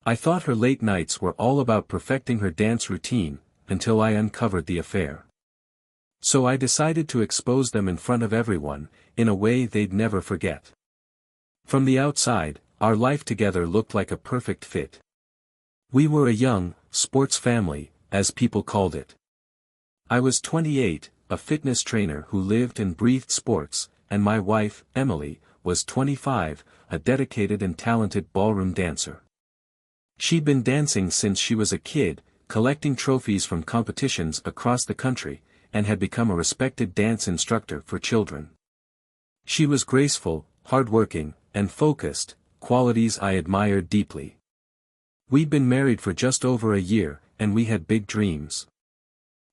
I thought her late nights were all about perfecting her dance routine, until I uncovered the affair. So I decided to expose them in front of everyone, in a way they'd never forget. From the outside, our life together looked like a perfect fit. We were a young, sports family, as people called it. I was 28, a fitness trainer who lived and breathed sports, and my wife, Emily, was 25, a dedicated and talented ballroom dancer. She'd been dancing since she was a kid, collecting trophies from competitions across the country, and had become a respected dance instructor for children. She was graceful, hardworking, and focused, qualities I admired deeply. We'd been married for just over a year, and we had big dreams.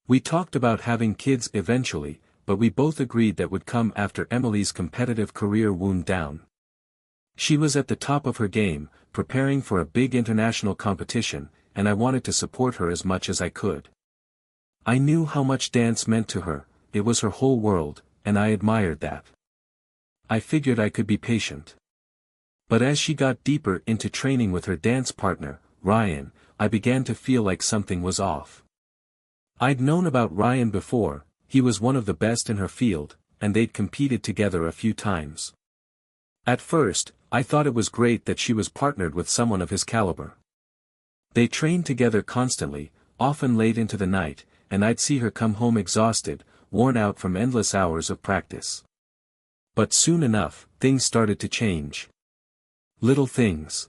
We talked about having kids eventually, but we both agreed that would come after Emily's competitive career wound down. She was at the top of her game, preparing for a big international competition, and I wanted to support her as much as I could. I knew how much dance meant to her, it was her whole world, and I admired that. I figured I could be patient. But as she got deeper into training with her dance partner, Ryan, I began to feel like something was off. I'd known about Ryan before, he was one of the best in her field, and they'd competed together a few times. At first, I thought it was great that she was partnered with someone of his caliber. They trained together constantly, often late into the night, and I'd see her come home exhausted, worn out from endless hours of practice. But soon enough, things started to change. Little things.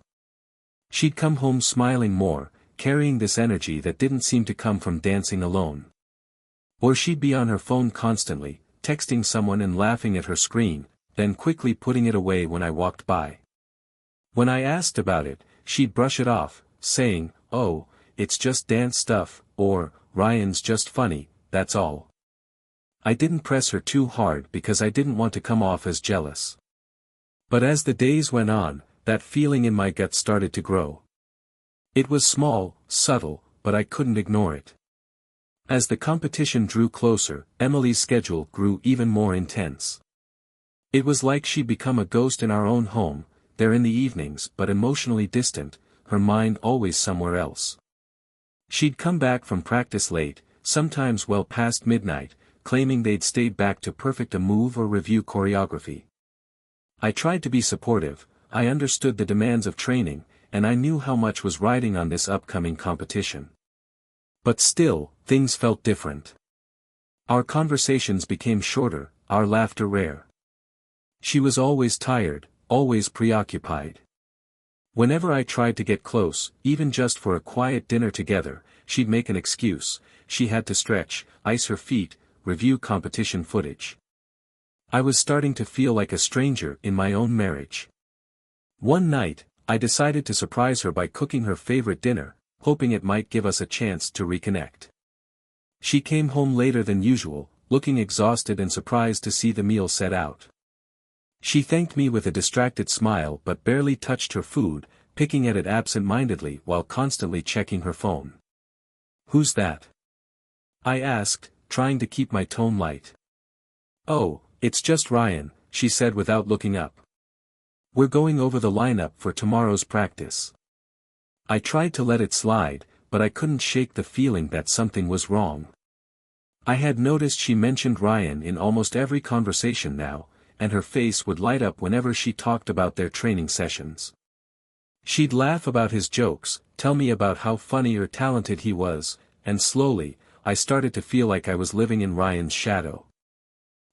She'd come home smiling more, carrying this energy that didn't seem to come from dancing alone. Or she'd be on her phone constantly, texting someone and laughing at her screen, then quickly putting it away when I walked by. When I asked about it, she'd brush it off, saying, "Oh, it's just dance stuff," or, "Ryan's just funny, that's all." I didn't press her too hard because I didn't want to come off as jealous. But as the days went on, that feeling in my gut started to grow. It was small, subtle, but I couldn't ignore it. As the competition drew closer, Emily's schedule grew even more intense. It was like she'd become a ghost in our own home, there in the evenings but emotionally distant, her mind always somewhere else. She'd come back from practice late, sometimes well past midnight, claiming they'd stayed back to perfect a move or review choreography. I tried to be supportive, I understood the demands of training, and I knew how much was riding on this upcoming competition. But still, things felt different. Our conversations became shorter, our laughter rare. She was always tired, always preoccupied. Whenever I tried to get close, even just for a quiet dinner together, she'd make an excuse, she had to stretch, ice her feet, review competition footage. I was starting to feel like a stranger in my own marriage. One night, I decided to surprise her by cooking her favorite dinner, hoping it might give us a chance to reconnect. She came home later than usual, looking exhausted and surprised to see the meal set out. She thanked me with a distracted smile but barely touched her food, picking at it absent-mindedly while constantly checking her phone. "Who's that?" I asked, trying to keep my tone light. "Oh, it's just Ryan," she said without looking up. "We're going over the lineup for tomorrow's practice." I tried to let it slide, but I couldn't shake the feeling that something was wrong. I had noticed she mentioned Ryan in almost every conversation now, and her face would light up whenever she talked about their training sessions. She'd laugh about his jokes, tell me about how funny or talented he was, and slowly, I started to feel like I was living in Ryan's shadow.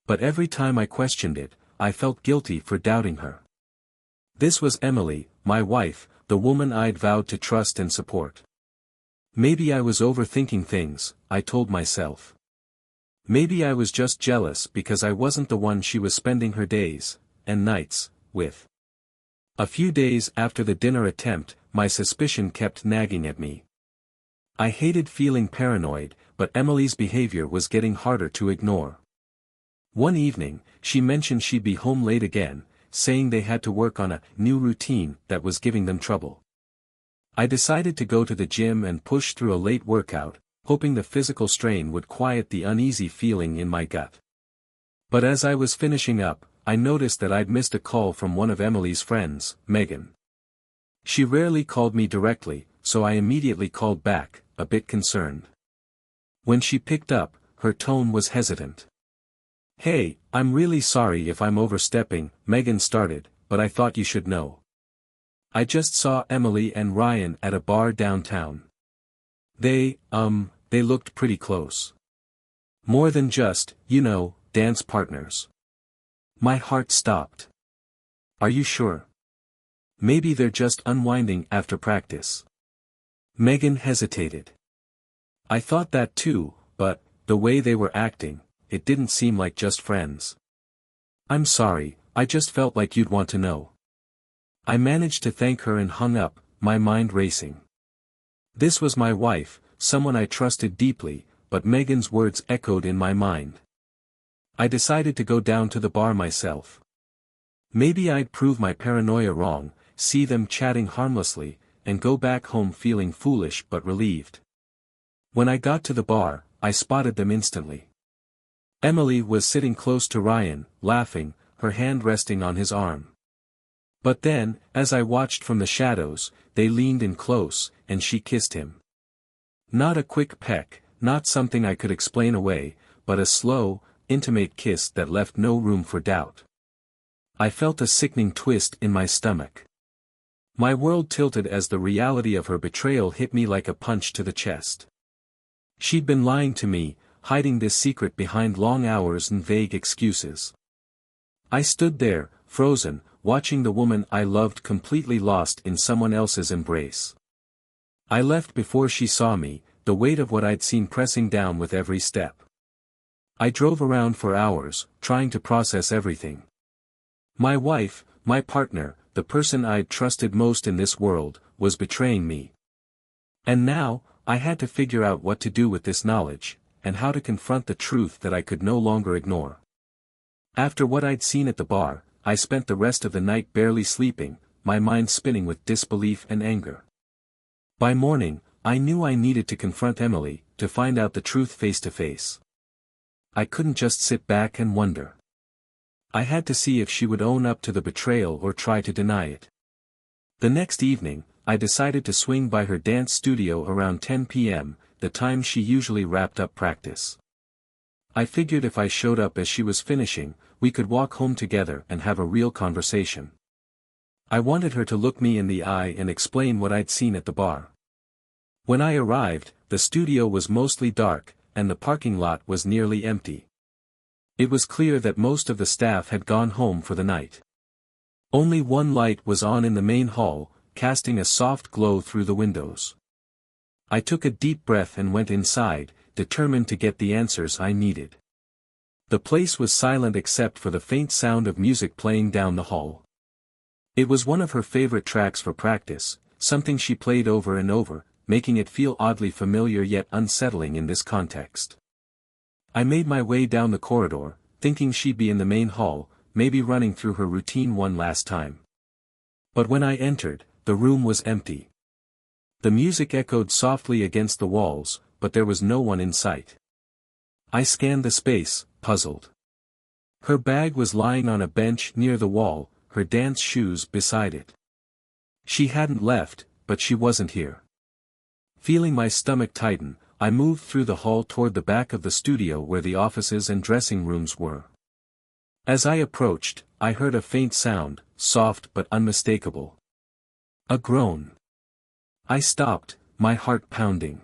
But every time I questioned it, I felt guilty for doubting her. This was Emily, my wife, the woman I'd vowed to trust and support. Maybe I was overthinking things, I told myself. Maybe I was just jealous because I wasn't the one she was spending her days, and nights, with. A few days after the dinner attempt, my suspicion kept nagging at me. I hated feeling paranoid, but Emily's behavior was getting harder to ignore. One evening, she mentioned she'd be home late again, saying they had to work on a new routine that was giving them trouble. I decided to go to the gym and push through a late workout, hoping the physical strain would quiet the uneasy feeling in my gut. But as I was finishing up, I noticed that I'd missed a call from one of Emily's friends, Megan. She rarely called me directly, so I immediately called back, a bit concerned. When she picked up, her tone was hesitant. "Hey, I'm really sorry if I'm overstepping," Megan started, "but I thought you should know. I just saw Emily and Ryan at a bar downtown. They looked pretty close. More than just, dance partners." My heart stopped. "Are you sure? Maybe they're just unwinding after practice." Megan hesitated. "I thought that too, but, the way they were acting, it didn't seem like just friends." "I'm sorry, I just felt like you'd want to know." I managed to thank her and hung up, my mind racing. This was my wife, someone I trusted deeply, but Megan's words echoed in my mind. I decided to go down to the bar myself. Maybe I'd prove my paranoia wrong, see them chatting harmlessly, and go back home feeling foolish but relieved. When I got to the bar, I spotted them instantly. Emily was sitting close to Ryan, laughing, her hand resting on his arm. But then, as I watched from the shadows, they leaned in close, and she kissed him. Not a quick peck, not something I could explain away, but a slow, intimate kiss that left no room for doubt. I felt a sickening twist in my stomach. My world tilted as the reality of her betrayal hit me like a punch to the chest. She'd been lying to me, hiding this secret behind long hours and vague excuses. I stood there, frozen, watching the woman I loved completely lost in someone else's embrace. I left before she saw me, the weight of what I'd seen pressing down with every step. I drove around for hours, trying to process everything. My wife, my partner, the person I'd trusted most in this world, was betraying me. And now, I had to figure out what to do with this knowledge, and how to confront the truth that I could no longer ignore. After what I'd seen at the bar, I spent the rest of the night barely sleeping, my mind spinning with disbelief and anger. By morning, I knew I needed to confront Emily, to find out the truth face to face. I couldn't just sit back and wonder. I had to see if she would own up to the betrayal or try to deny it. The next evening, I decided to swing by her dance studio around 10 p.m., the time she usually wrapped up practice. I figured if I showed up as she was finishing, we could walk home together and have a real conversation. I wanted her to look me in the eye and explain what I'd seen at the bar. When I arrived, the studio was mostly dark, and the parking lot was nearly empty. It was clear that most of the staff had gone home for the night. Only one light was on in the main hall, casting a soft glow through the windows. I took a deep breath and went inside, determined to get the answers I needed. The place was silent except for the faint sound of music playing down the hall. It was one of her favorite tracks for practice, something she played over and over, making it feel oddly familiar yet unsettling in this context. I made my way down the corridor, thinking she'd be in the main hall, maybe running through her routine one last time. But when I entered, the room was empty. The music echoed softly against the walls, but there was no one in sight. I scanned the space, puzzled. Her bag was lying on a bench near the wall, her dance shoes beside it. She hadn't left, but she wasn't here. Feeling my stomach tighten, I moved through the hall toward the back of the studio where the offices and dressing rooms were. As I approached, I heard a faint sound, soft but unmistakable. A groan. I stopped, my heart pounding.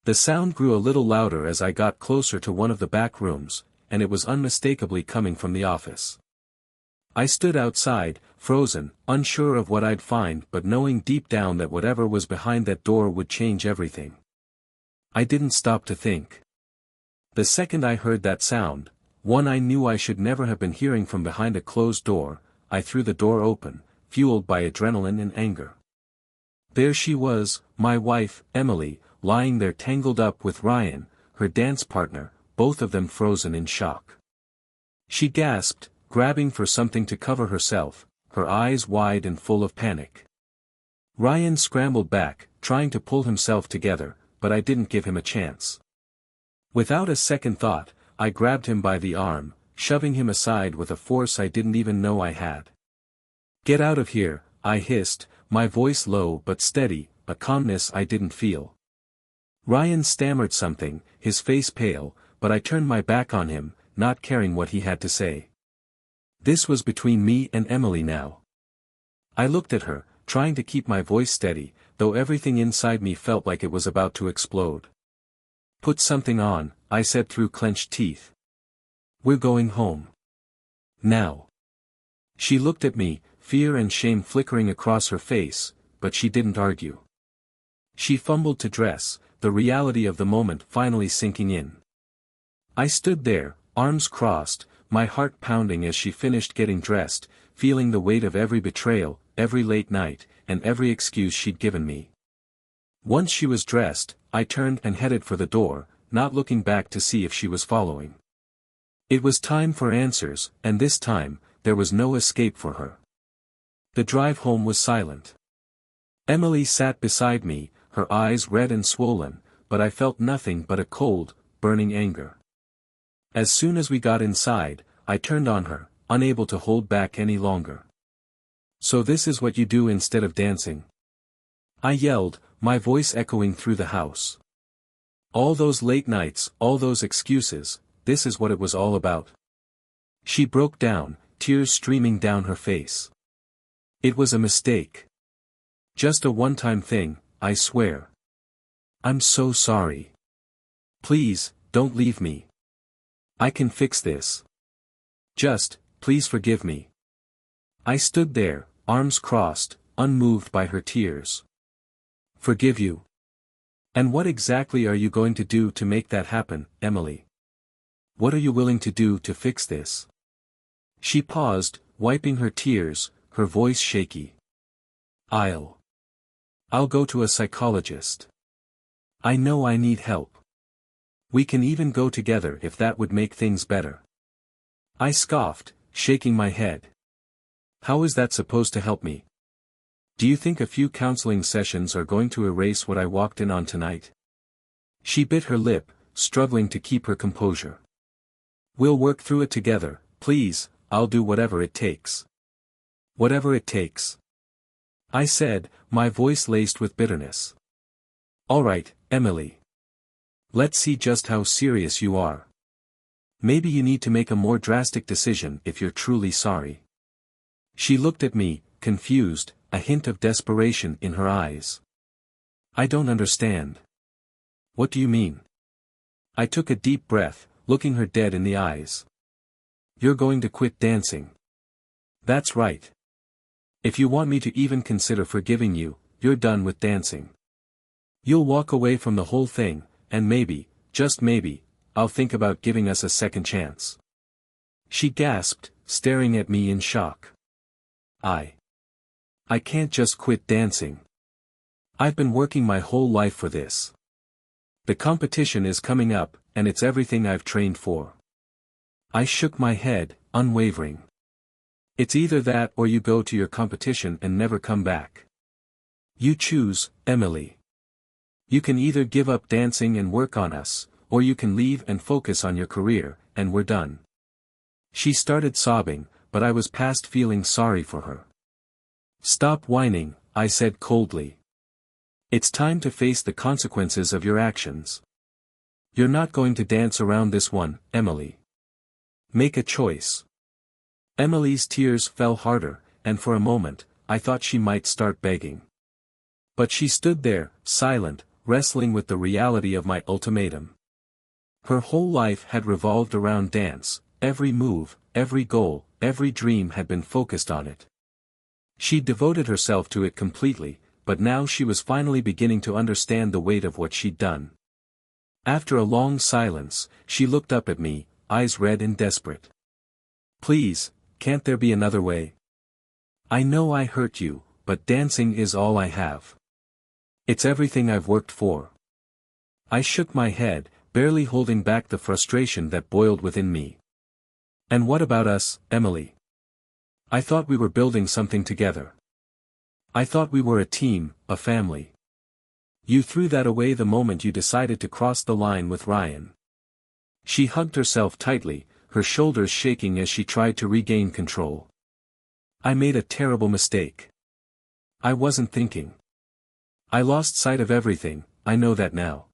The sound grew a little louder as I got closer to one of the back rooms, and it was unmistakably coming from the office. I stood outside, frozen, unsure of what I'd find but knowing deep down that whatever was behind that door would change everything. I didn't stop to think. The second I heard that sound, one I knew I should never have been hearing from behind a closed door, I threw the door open, fueled by adrenaline and anger. There she was, my wife, Emily, lying there tangled up with Ryan, her dance partner, both of them frozen in shock. She gasped, grabbing for something to cover herself, her eyes wide and full of panic. Ryan scrambled back, trying to pull himself together, but I didn't give him a chance. Without a second thought, I grabbed him by the arm, shoving him aside with a force I didn't even know I had. "Get out of here," I hissed, my voice low but steady, a calmness I didn't feel. Ryan stammered something, his face pale, but I turned my back on him, not caring what he had to say. This was between me and Emily now. I looked at her, trying to keep my voice steady, though everything inside me felt like it was about to explode. "Put something on," I said through clenched teeth. "We're going home. Now." She looked at me, fear and shame flickering across her face, but she didn't argue. She fumbled to dress, the reality of the moment finally sinking in. I stood there, arms crossed, my heart pounding as she finished getting dressed, feeling the weight of every betrayal, every late night, and every excuse she'd given me. Once she was dressed, I turned and headed for the door, not looking back to see if she was following. It was time for answers, and this time, there was no escape for her. The drive home was silent. Emily sat beside me, her eyes red and swollen, but I felt nothing but a cold, burning anger. As soon as we got inside, I turned on her, unable to hold back any longer. "So this is what you do instead of dancing?" I yelled, my voice echoing through the house. All those late nights, all those excuses, this is what it was all about. She broke down, tears streaming down her face. "It was a mistake. Just a one-time thing, I swear. I'm so sorry. Please, don't leave me. I can fix this. Just, please forgive me." I stood there, arms crossed, unmoved by her tears. "Forgive you? And what exactly are you going to do to make that happen, Emily? What are you willing to do to fix this?" She paused, wiping her tears, her voice shaky. I'll go to a psychologist. I know I need help. We can even go together if that would make things better." I scoffed, shaking my head. "How is that supposed to help me? Do you think a few counseling sessions are going to erase what I walked in on tonight?" She bit her lip, struggling to keep her composure. "We'll work through it together, please, I'll do whatever it takes." "Whatever it takes," I said, my voice laced with bitterness. "All right, Emily. Let's see just how serious you are. Maybe you need to make a more drastic decision if you're truly sorry." She looked at me, confused, a hint of desperation in her eyes. "I don't understand. What do you mean?" I took a deep breath, looking her dead in the eyes. "You're going to quit dancing." "That's right. If you want me to even consider forgiving you, you're done with dancing. You'll walk away from the whole thing, and maybe, just maybe, I'll think about giving us a second chance." She gasped, staring at me in shock. I can't just quit dancing. I've been working my whole life for this. The competition is coming up, and it's everything I've trained for." I shook my head, unwavering. "It's either that or you go to your competition and never come back. You choose, Emily. You can either give up dancing and work on us, or you can leave and focus on your career, and we're done." She started sobbing, but I was past feeling sorry for her. "Stop whining," I said coldly. "It's time to face the consequences of your actions. You're not going to dance around this one, Emily. Make a choice." Emily's tears fell harder, and for a moment, I thought she might start begging. But she stood there, silent, wrestling with the reality of my ultimatum. Her whole life had revolved around dance, every move, every goal, every dream had been focused on it. She'd devoted herself to it completely, but now she was finally beginning to understand the weight of what she'd done. After a long silence, she looked up at me, eyes red and desperate. "Please, can't there be another way? I know I hurt you, but dancing is all I have. It's everything I've worked for." I shook my head, barely holding back the frustration that boiled within me. "And what about us, Emily? I thought we were building something together. I thought we were a team, a family. You threw that away the moment you decided to cross the line with Ryan." She hugged herself tightly, her shoulders shaking as she tried to regain control. "I made a terrible mistake. I wasn't thinking. I lost sight of everything, I know that now.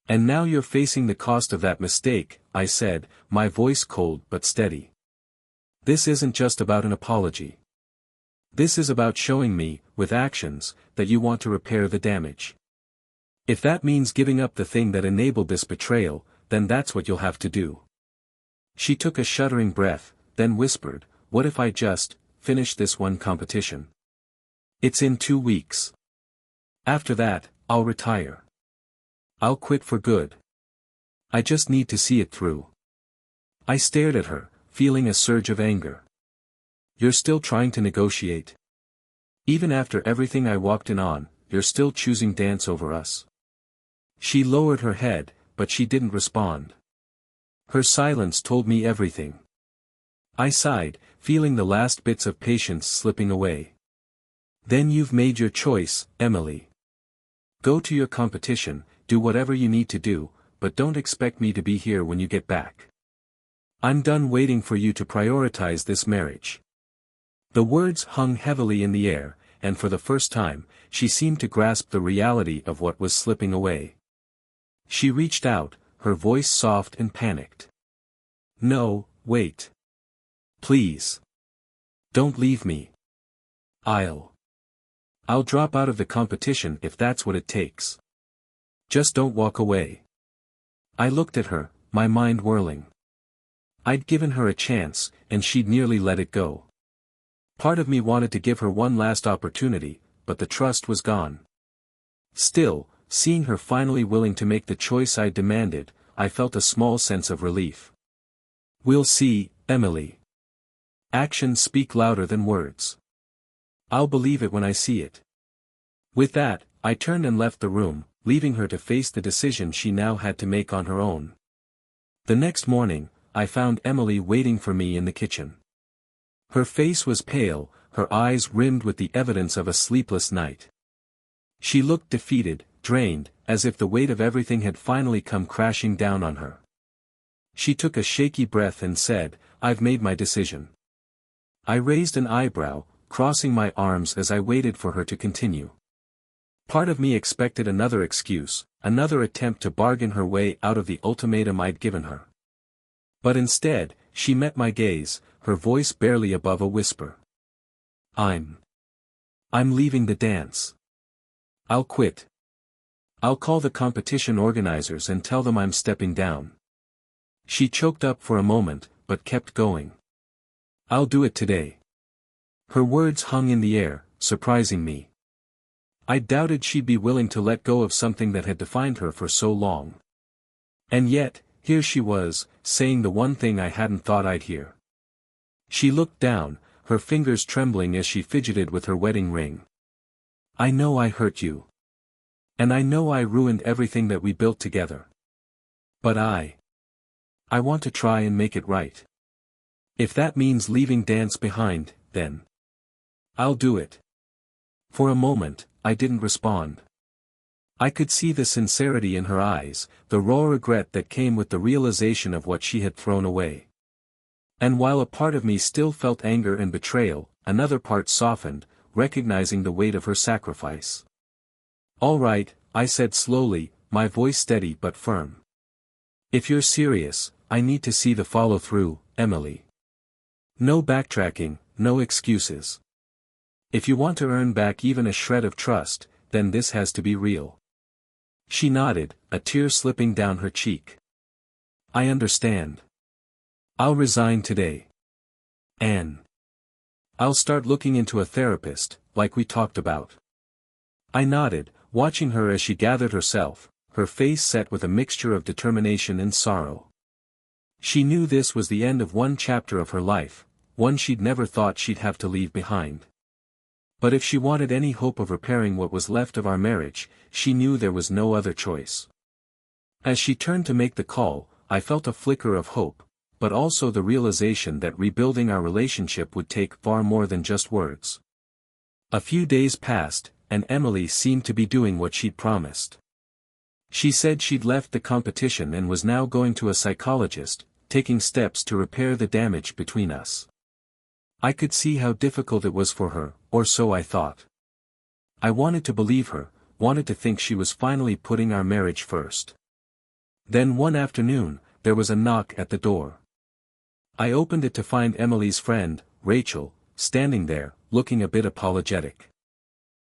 And now you're facing the cost of that mistake, I said, my voice cold but steady. This isn't just about an apology. This is about showing me, with actions, that you want to repair the damage. If that means giving up the thing that enabled this betrayal, then that's what you'll have to do. She took a shuddering breath, then whispered, what if I just finish this one competition? It's in 2 weeks. After that, I'll retire. I'll quit for good. I just need to see it through. I stared at her, feeling a surge of anger. You're still trying to negotiate? Even after everything I walked in on, you're still choosing dance over us? She lowered her head, but she didn't respond. Her silence told me everything. I sighed, feeling the last bits of patience slipping away. Then you've made your choice, Emily. Go to your competition, do whatever you need to do, but don't expect me to be here when you get back. I'm done waiting for you to prioritize this marriage. The words hung heavily in the air, and for the first time, she seemed to grasp the reality of what was slipping away. She reached out, her voice soft and panicked. No, wait. Please. Don't leave me. I'll drop out of the competition if that's what it takes. Just don't walk away. I looked at her, my mind whirling. I'd given her a chance, and she'd nearly let it go. Part of me wanted to give her one last opportunity, but the trust was gone. Still, seeing her finally willing to make the choice I demanded, I felt a small sense of relief. We'll see, Emily. Actions speak louder than words. I'll believe it when I see it. With that, I turned and left the room, leaving her to face the decision she now had to make on her own. The next morning, I found Emily waiting for me in the kitchen. Her face was pale, her eyes rimmed with the evidence of a sleepless night. She looked defeated, drained, as if the weight of everything had finally come crashing down on her. She took a shaky breath and said, I've made my decision. I raised an eyebrow, crossing my arms as I waited for her to continue. Part of me expected another excuse, another attempt to bargain her way out of the ultimatum I'd given her. But instead, she met my gaze, her voice barely above a whisper. I'm leaving the dance. I'll quit. I'll call the competition organizers and tell them I'm stepping down. She choked up for a moment, but kept going. I'll do it today. Her words hung in the air, surprising me. I doubted she'd be willing to let go of something that had defined her for so long. And yet, here she was, saying the one thing I hadn't thought I'd hear. She looked down, her fingers trembling as she fidgeted with her wedding ring. I know I hurt you. And I know I ruined everything that we built together. But I want to try and make it right. If that means leaving dance behind, then I'll do it. For a moment, I didn't respond. I could see the sincerity in her eyes, the raw regret that came with the realization of what she had thrown away. And while a part of me still felt anger and betrayal, another part softened, recognizing the weight of her sacrifice. All right, I said slowly, my voice steady but firm. If you're serious, I need to see the follow-through, Emily. No backtracking, no excuses. If you want to earn back even a shred of trust, then this has to be real. She nodded, a tear slipping down her cheek. I understand. I'll resign today. And I'll start looking into a therapist, like we talked about. I nodded, watching her as she gathered herself, her face set with a mixture of determination and sorrow. She knew this was the end of one chapter of her life, one she'd never thought she'd have to leave behind. But if she wanted any hope of repairing what was left of our marriage, she knew there was no other choice. As she turned to make the call, I felt a flicker of hope, but also the realization that rebuilding our relationship would take far more than just words. A few days passed, and Emily seemed to be doing what she'd promised. She said she'd left the competition and was now going to a psychologist, taking steps to repair the damage between us. I could see how difficult it was for her, or so I thought. I wanted to believe her, wanted to think she was finally putting our marriage first. Then one afternoon, there was a knock at the door. I opened it to find Emily's friend, Rachel, standing there, looking a bit apologetic.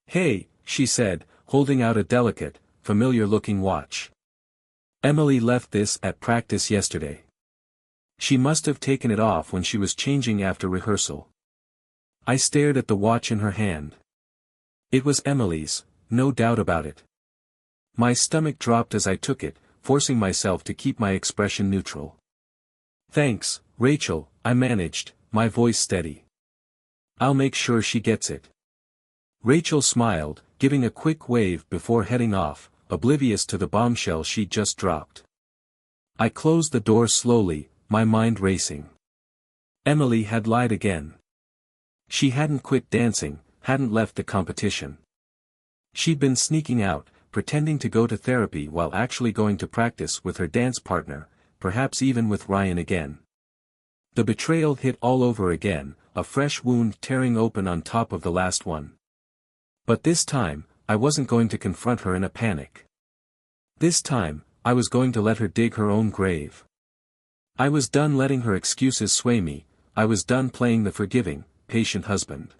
"Hey," she said, holding out a delicate, familiar-looking watch. "Emily left this at practice yesterday. She must have taken it off when she was changing after rehearsal." I stared at the watch in her hand. It was Emily's, no doubt about it. My stomach dropped as I took it, forcing myself to keep my expression neutral. "Thanks, Rachel," I managed, my voice steady. "I'll make sure she gets it." Rachel smiled, giving a quick wave before heading off, oblivious to the bombshell she'd just dropped. I closed the door slowly, my mind racing. Emily had lied again. She hadn't quit dancing, hadn't left the competition. She'd been sneaking out, pretending to go to therapy while actually going to practice with her dance partner, perhaps even with Ryan again. The betrayal hit all over again, a fresh wound tearing open on top of the last one. But this time, I wasn't going to confront her in a panic. This time, I was going to let her dig her own grave. I was done letting her excuses sway me, I was done playing the forgiving, patient husband.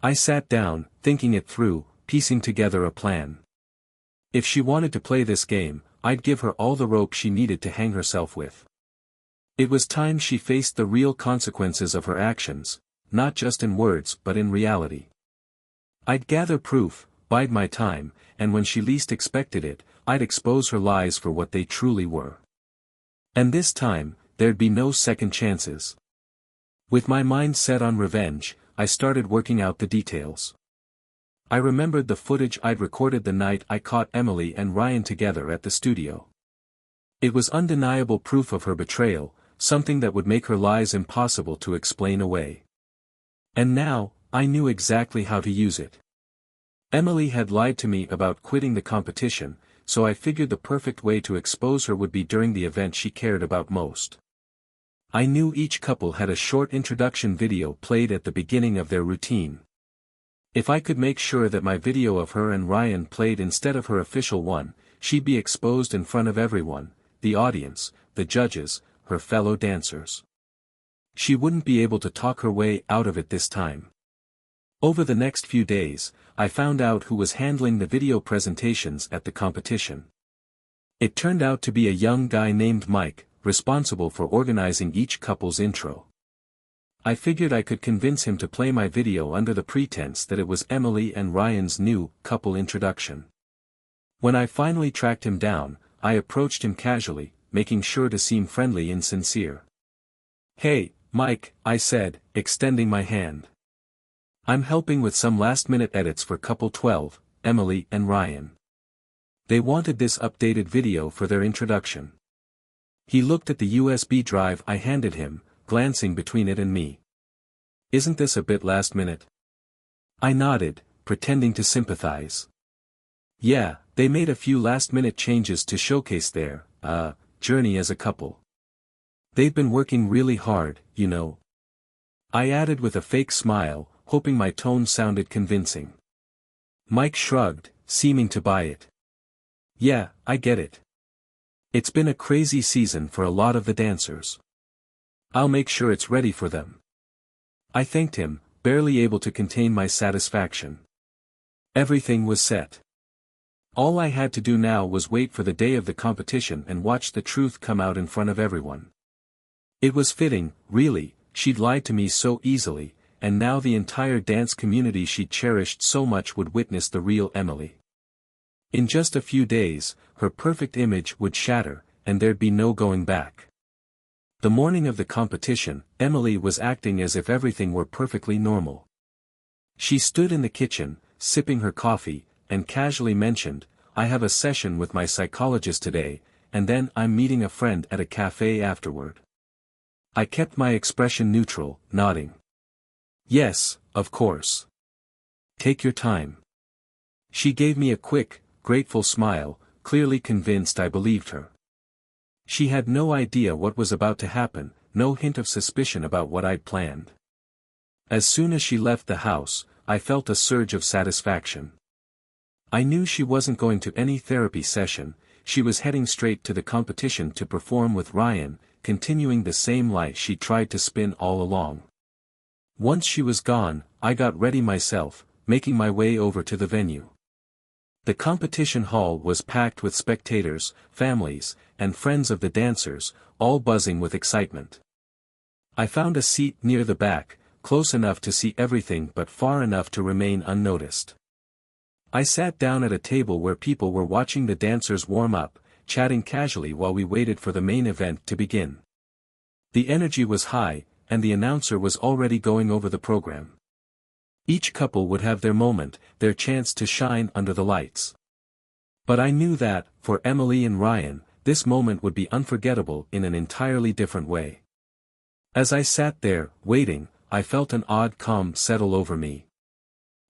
I sat down, thinking it through, piecing together a plan. If she wanted to play this game, I'd give her all the rope she needed to hang herself with. It was time she faced the real consequences of her actions, not just in words but in reality. I'd gather proof, bide my time, and when she least expected it, I'd expose her lies for what they truly were. And this time, there'd be no second chances. With my mind set on revenge, I started working out the details. I remembered the footage I'd recorded the night I caught Emily and Ryan together at the studio. It was undeniable proof of her betrayal, something that would make her lies impossible to explain away. And now, I knew exactly how to use it. Emily had lied to me about quitting the competition, so I figured the perfect way to expose her would be during the event she cared about most. I knew each couple had a short introduction video played at the beginning of their routine. If I could make sure that my video of her and Ryan played instead of her official one, she'd be exposed in front of everyone, the audience, the judges, her fellow dancers. She wouldn't be able to talk her way out of it this time. Over the next few days, I found out who was handling the video presentations at the competition. It turned out to be a young guy named Mike, responsible for organizing each couple's intro. I figured I could convince him to play my video under the pretense that it was Emily and Ryan's new couple introduction. When I finally tracked him down, I approached him casually, making sure to seem friendly and sincere. "Hey, Mike," I said, extending my hand. "I'm helping with some last-minute edits for couple 12, Emily and Ryan. They wanted this updated video for their introduction." He looked at the USB drive I handed him, glancing between it and me. "Isn't this a bit last minute?" I nodded, pretending to sympathize. "Yeah, they made a few last-minute changes to showcase their, journey as a couple. They've been working really hard, you know." I added with a fake smile, hoping my tone sounded convincing. Mike shrugged, seeming to buy it. "Yeah, I get it. It's been a crazy season for a lot of the dancers. I'll make sure it's ready for them." I thanked him, barely able to contain my satisfaction. Everything was set. All I had to do now was wait for the day of the competition and watch the truth come out in front of everyone. It was fitting, really, she'd lied to me so easily, and now the entire dance community she'd cherished so much would witness the real Emily. In just a few days, her perfect image would shatter, and there'd be no going back. The morning of the competition, Emily was acting as if everything were perfectly normal. She stood in the kitchen, sipping her coffee, and casually mentioned, "I have a session with my psychologist today, and then I'm meeting a friend at a cafe afterward." I kept my expression neutral, nodding. "Yes, of course. Take your time." She gave me a quick, grateful smile, clearly convinced I believed her. She had no idea what was about to happen, no hint of suspicion about what I'd planned. As soon as she left the house, I felt a surge of satisfaction. I knew she wasn't going to any therapy session, she was heading straight to the competition to perform with Ryan, continuing the same lie she tried to spin all along. Once she was gone, I got ready myself, making my way over to the venue. The competition hall was packed with spectators, families, and friends of the dancers, all buzzing with excitement. I found a seat near the back, close enough to see everything but far enough to remain unnoticed. I sat down at a table where people were watching the dancers warm up, chatting casually while we waited for the main event to begin. The energy was high, and the announcer was already going over the program. Each couple would have their moment, their chance to shine under the lights. But I knew that, for Emily and Ryan, this moment would be unforgettable in an entirely different way. As I sat there, waiting, I felt an odd calm settle over me.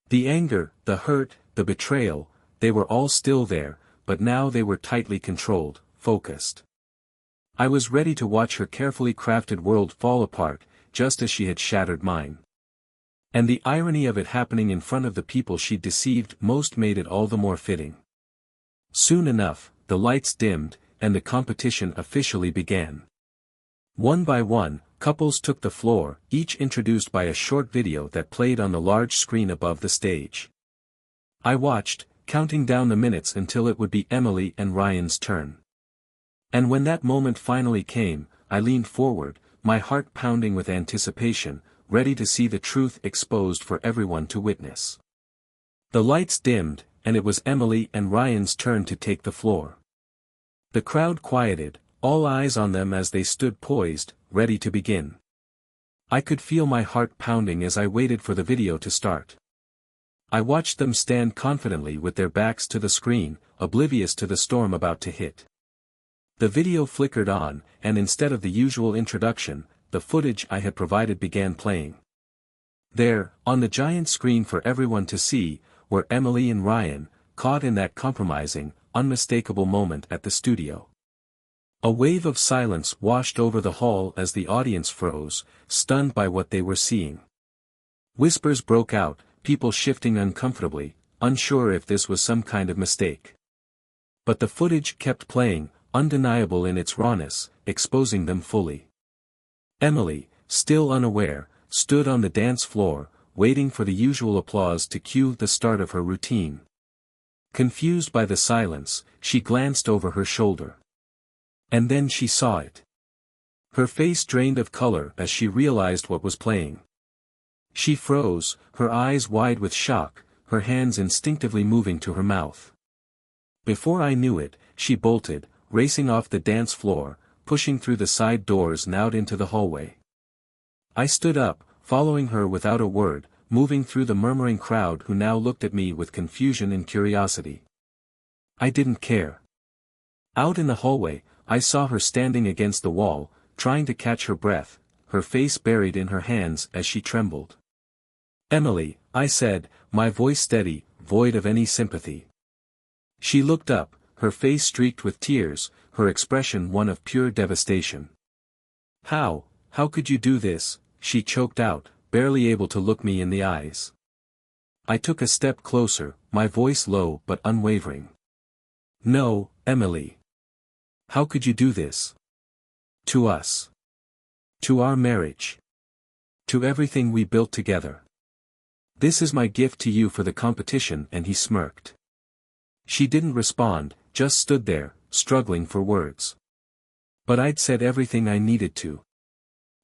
The anger, the hurt, the betrayal, they were all still there, but now they were tightly controlled, focused. I was ready to watch her carefully crafted world fall apart, just as she had shattered mine. And the irony of it happening in front of the people she'd deceived most made it all the more fitting. Soon enough, the lights dimmed, and the competition officially began. One by one, couples took the floor, each introduced by a short video that played on the large screen above the stage. I watched, counting down the minutes until it would be Emily and Ryan's turn. And when that moment finally came, I leaned forward, my heart pounding with anticipation, ready to see the truth exposed for everyone to witness. The lights dimmed, and it was Emily and Ryan's turn to take the floor. The crowd quieted, all eyes on them as they stood poised, ready to begin. I could feel my heart pounding as I waited for the video to start. I watched them stand confidently with their backs to the screen, oblivious to the storm about to hit. The video flickered on, and instead of the usual introduction, the footage I had provided began playing. There, on the giant screen for everyone to see, were Emily and Ryan, caught in that compromising, unmistakable moment at the studio. A wave of silence washed over the hall as the audience froze, stunned by what they were seeing. Whispers broke out, people shifting uncomfortably, unsure if this was some kind of mistake. But the footage kept playing, undeniable in its rawness, exposing them fully. Emily, still unaware, stood on the dance floor, waiting for the usual applause to cue the start of her routine. Confused by the silence, she glanced over her shoulder. And then she saw it. Her face drained of color as she realized what was playing. She froze, her eyes wide with shock, her hands instinctively moving to her mouth. Before I knew it, she bolted, racing off the dance floor, pushing through the side doors and out into the hallway. I stood up, following her without a word, moving through the murmuring crowd who now looked at me with confusion and curiosity. I didn't care. Out in the hallway, I saw her standing against the wall, trying to catch her breath, her face buried in her hands as she trembled. "Emily," I said, my voice steady, void of any sympathy. She looked up, her face streaked with tears, her expression one of pure devastation. How could you do this?" she choked out, barely able to look me in the eyes. I took a step closer, my voice low but unwavering. "No, Emily. How could you do this? To us. To our marriage. To everything we built together. This is my gift to you for the competition," and he smirked. She didn't respond, just stood there, struggling for words. But I'd said everything I needed to.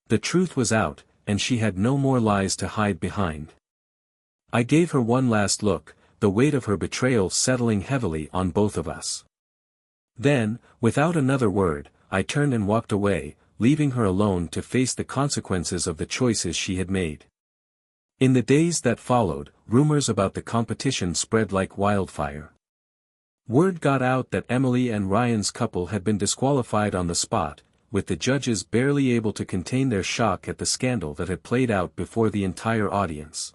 The truth was out, and she had no more lies to hide behind. I gave her one last look, the weight of her betrayal settling heavily on both of us. Then, without another word, I turned and walked away, leaving her alone to face the consequences of the choices she had made. In the days that followed, rumors about the competition spread like wildfire. Word got out that Emily and Ryan's couple had been disqualified on the spot, with the judges barely able to contain their shock at the scandal that had played out before the entire audience.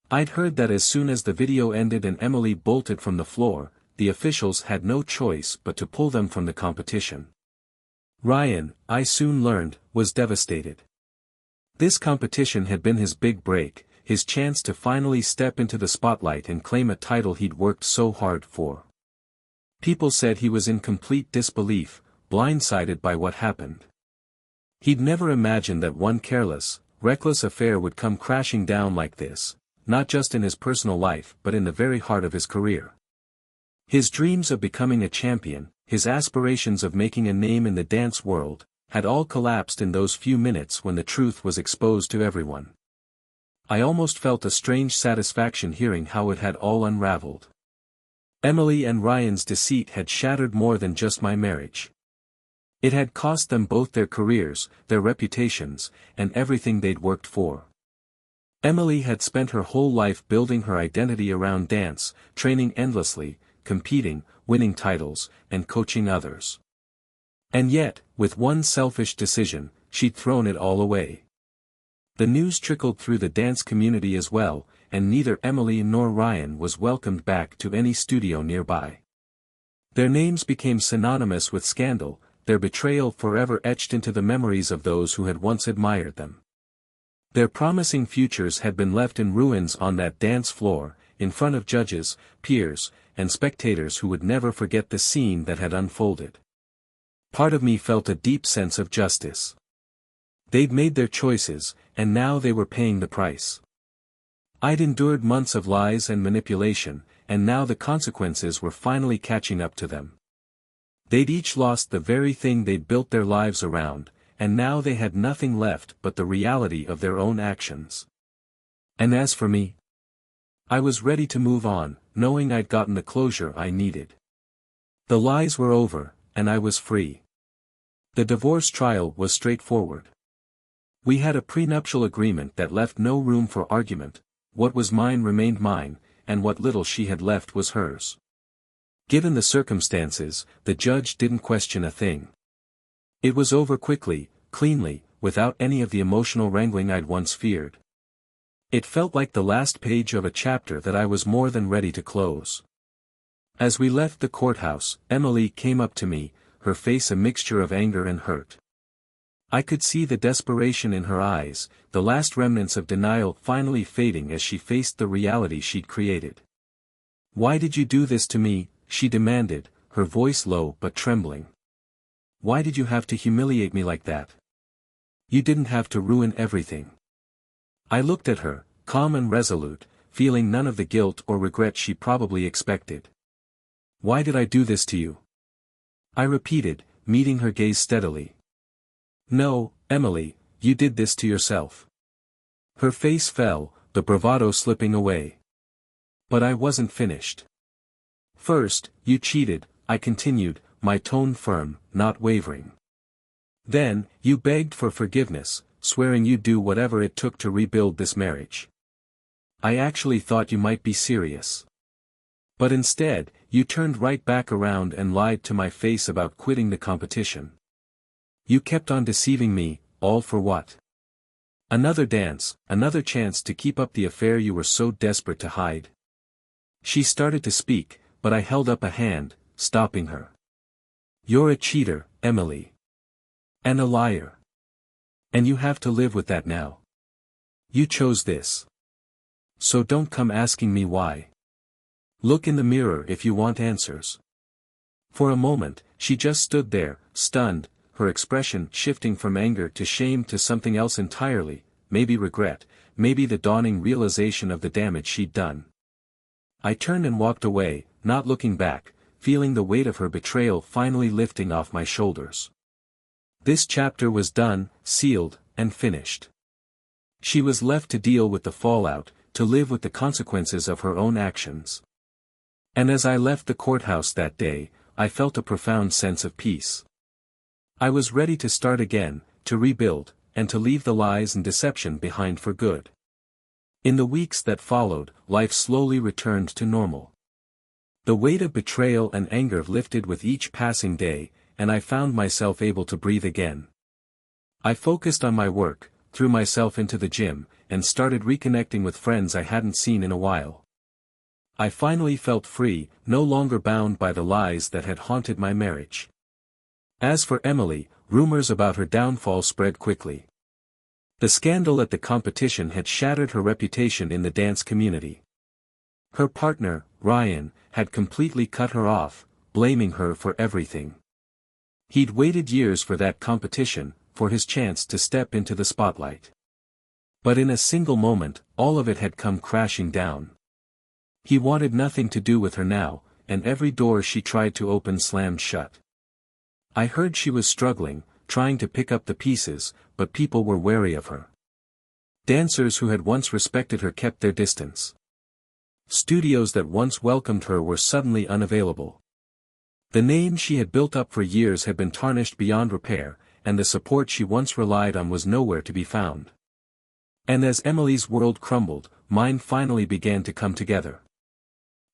I'd heard that as soon as the video ended and Emily bolted from the floor, the officials had no choice but to pull them from the competition. Ryan, I soon learned, was devastated. This competition had been his big break, his chance to finally step into the spotlight and claim a title he'd worked so hard for. People said he was in complete disbelief, blindsided by what happened. He'd never imagined that one careless, reckless affair would come crashing down like this, not just in his personal life but in the very heart of his career. His dreams of becoming a champion, his aspirations of making a name in the dance world, had all collapsed in those few minutes when the truth was exposed to everyone. I almost felt a strange satisfaction hearing how it had all unraveled. Emily and Ryan's deceit had shattered more than just my marriage. It had cost them both their careers, their reputations, and everything they'd worked for. Emily had spent her whole life building her identity around dance, training endlessly, competing, winning titles, and coaching others. And yet, with one selfish decision, she'd thrown it all away. The news trickled through the dance community as well, and neither Emily nor Ryan was welcomed back to any studio nearby. Their names became synonymous with scandal, their betrayal forever etched into the memories of those who had once admired them. Their promising futures had been left in ruins on that dance floor, in front of judges, peers, and spectators who would never forget the scene that had unfolded. Part of me felt a deep sense of justice. They'd made their choices, and now they were paying the price. I'd endured months of lies and manipulation, and now the consequences were finally catching up to them. They'd each lost the very thing they'd built their lives around, and now they had nothing left but the reality of their own actions. And as for me, I was ready to move on, knowing I'd gotten the closure I needed. The lies were over, and I was free. The divorce trial was straightforward. We had a prenuptial agreement that left no room for argument. What was mine remained mine, and what little she had left was hers. Given the circumstances, the judge didn't question a thing. It was over quickly, cleanly, without any of the emotional wrangling I'd once feared. It felt like the last page of a chapter that I was more than ready to close. As we left the courthouse, Emily came up to me, her face a mixture of anger and hurt. I could see the desperation in her eyes, the last remnants of denial finally fading as she faced the reality she'd created. "Why did you do this to me?" she demanded, her voice low but trembling. "Why did you have to humiliate me like that? You didn't have to ruin everything." I looked at her, calm and resolute, feeling none of the guilt or regret she probably expected. "Why did I do this to you?" I repeated, meeting her gaze steadily. "No, Emily, you did this to yourself." Her face fell, the bravado slipping away. But I wasn't finished. "First, you cheated," I continued, my tone firm, not wavering. "Then, you begged for forgiveness, swearing you'd do whatever it took to rebuild this marriage. I actually thought you might be serious. But instead, you turned right back around and lied to my face about quitting the competition. You kept on deceiving me, all for what? Another dance, another chance to keep up the affair you were so desperate to hide." She started to speak, but I held up a hand, stopping her. "You're a cheater, Emily. And a liar. And you have to live with that now. You chose this. So don't come asking me why. Look in the mirror if you want answers." For a moment, she just stood there, stunned, her expression shifting from anger to shame to something else entirely, maybe regret, maybe the dawning realization of the damage she'd done. I turned and walked away, not looking back, feeling the weight of her betrayal finally lifting off my shoulders. This chapter was done, sealed, and finished. She was left to deal with the fallout, to live with the consequences of her own actions. And as I left the courthouse that day, I felt a profound sense of peace. I was ready to start again, to rebuild, and to leave the lies and deception behind for good. In the weeks that followed, life slowly returned to normal. The weight of betrayal and anger lifted with each passing day, and I found myself able to breathe again. I focused on my work, threw myself into the gym, and started reconnecting with friends I hadn't seen in a while. I finally felt free, no longer bound by the lies that had haunted my marriage. As for Emily, rumors about her downfall spread quickly. The scandal at the competition had shattered her reputation in the dance community. Her partner, Ryan, had completely cut her off, blaming her for everything. He'd waited years for that competition, for his chance to step into the spotlight. But in a single moment, all of it had come crashing down. He wanted nothing to do with her now, and every door she tried to open slammed shut. I heard she was struggling, trying to pick up the pieces, but people were wary of her. Dancers who had once respected her kept their distance. Studios that once welcomed her were suddenly unavailable. The name she had built up for years had been tarnished beyond repair, and the support she once relied on was nowhere to be found. And as Emily's world crumbled, mine finally began to come together.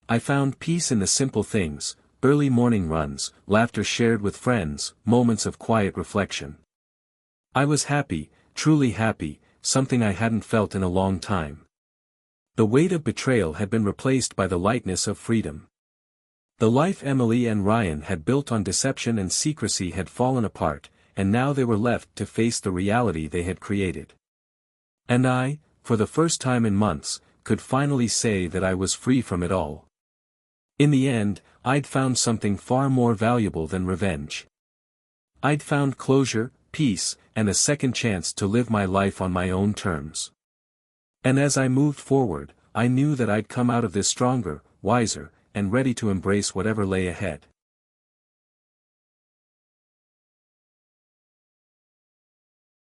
I found peace in the simple things: early morning runs, laughter shared with friends, moments of quiet reflection. I was happy, truly happy, something I hadn't felt in a long time. The weight of betrayal had been replaced by the lightness of freedom. The life Emily and Ryan had built on deception and secrecy had fallen apart, and now they were left to face the reality they had created. And I, for the first time in months, could finally say that I was free from it all. In the end, I'd found something far more valuable than revenge. I'd found closure, peace, and a second chance to live my life on my own terms. And as I moved forward, I knew that I'd come out of this stronger, wiser, and ready to embrace whatever lay ahead.